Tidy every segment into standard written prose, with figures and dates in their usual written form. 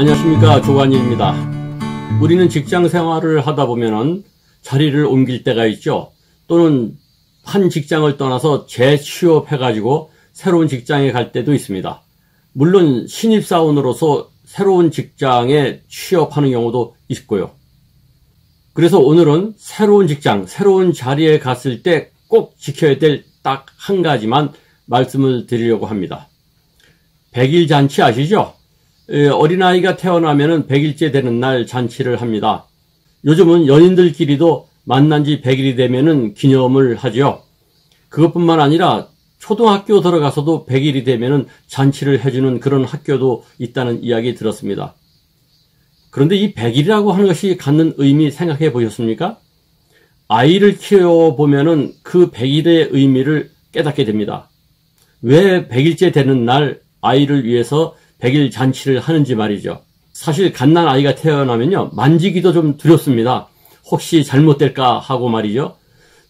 안녕하십니까, 조관일입니다. 우리는 직장 생활을 하다 보면은 자리를 옮길 때가 있죠. 또는 한 직장을 떠나서 재취업해가지고 새로운 직장에 갈 때도 있습니다. 물론 신입사원으로서 새로운 직장에 취업하는 경우도 있고요. 그래서 오늘은 새로운 직장, 새로운 자리에 갔을 때 꼭 지켜야 될 딱 한 가지만 말씀을 드리려고 합니다. 100일 잔치 아시죠? 어린아이가 태어나면은 100일째 되는 날 잔치를 합니다. 요즘은 연인들끼리도 만난 지 100일이 되면은 기념을 하죠. 그것뿐만 아니라 초등학교 들어가서도 100일이 되면은 잔치를 해주는 그런 학교도 있다는 이야기 들었습니다. 그런데 이 100일이라고 하는 것이 갖는 의미 생각해 보셨습니까? 아이를 키워보면은 그 100일의 의미를 깨닫게 됩니다. 왜 100일째 되는 날 아이를 위해서 100일 잔치를 하는지 말이죠. 사실 갓난 아이가 태어나면요, 만지기도 좀 두렵습니다. 혹시 잘못될까 하고 말이죠.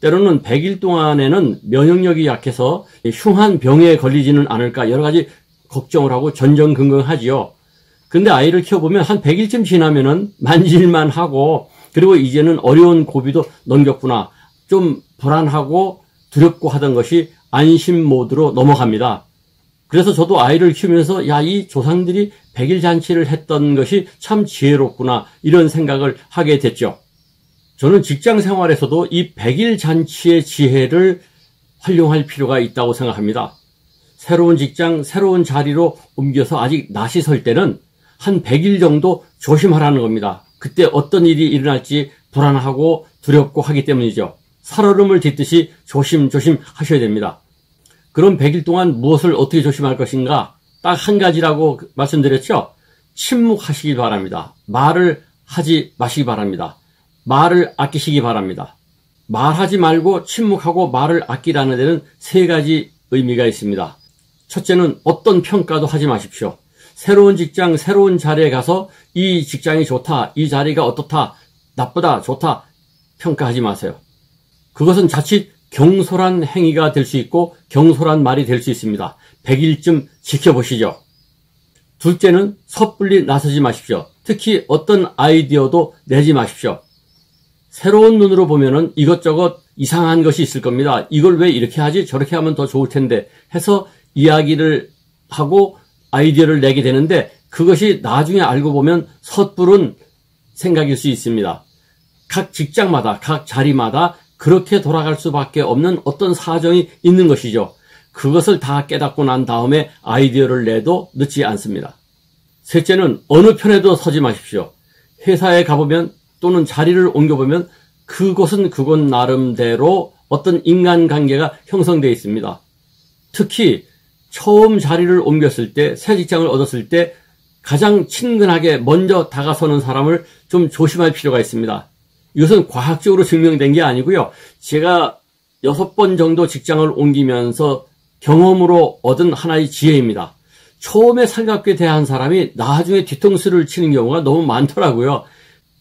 때로는 100일 동안에는 면역력이 약해서 흉한 병에 걸리지는 않을까 여러 가지 걱정을 하고 전전긍긍하지요. 근데 아이를 키워보면 한 100일쯤 지나면은 만질만 하고, 그리고 이제는 어려운 고비도 넘겼구나, 좀 불안하고 두렵고 하던 것이 안심 모드로 넘어갑니다. 그래서 저도 아이를 키우면서 이 조상들이 100일 잔치를 했던 것이 참 지혜롭구나, 이런 생각을 하게 됐죠. 저는 직장 생활에서도 이 100일 잔치의 지혜를 활용할 필요가 있다고 생각합니다. 새로운 직장, 새로운 자리로 옮겨서 아직 낯이 설 때는 한 100일 정도 조심하라는 겁니다. 그때 어떤 일이 일어날지 불안하고 두렵고 하기 때문이죠. 살얼음을 딛듯이 조심조심 하셔야 됩니다. 그럼 100일 동안 무엇을 어떻게 조심할 것인가? 딱 한 가지라고 말씀드렸죠? 침묵하시기 바랍니다. 말을 하지 마시기 바랍니다. 말을 아끼시기 바랍니다. 말하지 말고 침묵하고 말을 아끼라는 데는 세 가지 의미가 있습니다. 첫째는 어떤 평가도 하지 마십시오. 새로운 직장, 새로운 자리에 가서 이 직장이 좋다, 이 자리가 어떻다, 나쁘다, 좋다 평가하지 마세요. 그것은 자칫 경솔한 행위가 될 수 있고 경솔한 말이 될 수 있습니다. 100일쯤 지켜보시죠. 둘째는 섣불리 나서지 마십시오. 특히 어떤 아이디어도 내지 마십시오. 새로운 눈으로 보면은 이것저것 이상한 것이 있을 겁니다. 이걸 왜 이렇게 하지? 저렇게 하면 더 좋을 텐데 해서 이야기를 하고 아이디어를 내게 되는데, 그것이 나중에 알고 보면 섣부른 생각일 수 있습니다. 각 직장마다, 각 자리마다 그렇게 돌아갈 수밖에 없는 어떤 사정이 있는 것이죠. 그것을 다 깨닫고 난 다음에 아이디어를 내도 늦지 않습니다. 셋째는 어느 편에도 서지 마십시오. 회사에 가보면 또는 자리를 옮겨보면 그곳은 그곳 나름대로 어떤 인간관계가 형성되어 있습니다. 특히 처음 자리를 옮겼을 때, 새 직장을 얻었을 때 가장 친근하게 먼저 다가서는 사람을 좀 조심할 필요가 있습니다. 이것은 과학적으로 증명된 게 아니고요. 제가 6번 정도 직장을 옮기면서 경험으로 얻은 하나의 지혜입니다. 처음에 살갑게 대한 사람이 나중에 뒤통수를 치는 경우가 너무 많더라고요.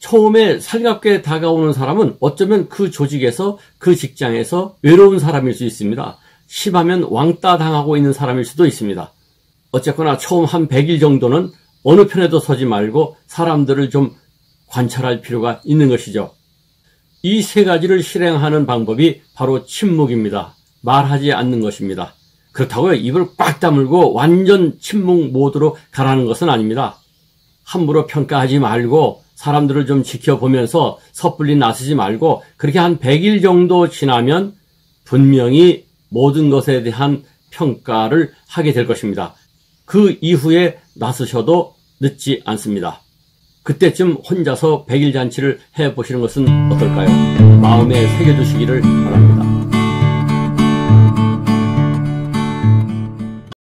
처음에 살갑게 다가오는 사람은 어쩌면 그 조직에서, 그 직장에서 외로운 사람일 수 있습니다. 심하면 왕따 당하고 있는 사람일 수도 있습니다. 어쨌거나 처음 한 100일 정도는 어느 편에도 서지 말고 사람들을 좀 관찰할 필요가 있는 것이죠. 이 세 가지를 실행하는 방법이 바로 침묵입니다. 말하지 않는 것입니다. 그렇다고 입을 꽉 다물고 완전 침묵 모드로 가라는 것은 아닙니다. 함부로 평가하지 말고 사람들을 좀 지켜보면서 섣불리 나서지 말고, 그렇게 한 100일 정도 지나면 분명히 모든 것에 대한 평가를 하게 될 것입니다. 그 이후에 나서셔도 늦지 않습니다. 그때쯤 혼자서 100일 잔치를 해보시는 것은 어떨까요? 마음에 새겨두시기를 바랍니다.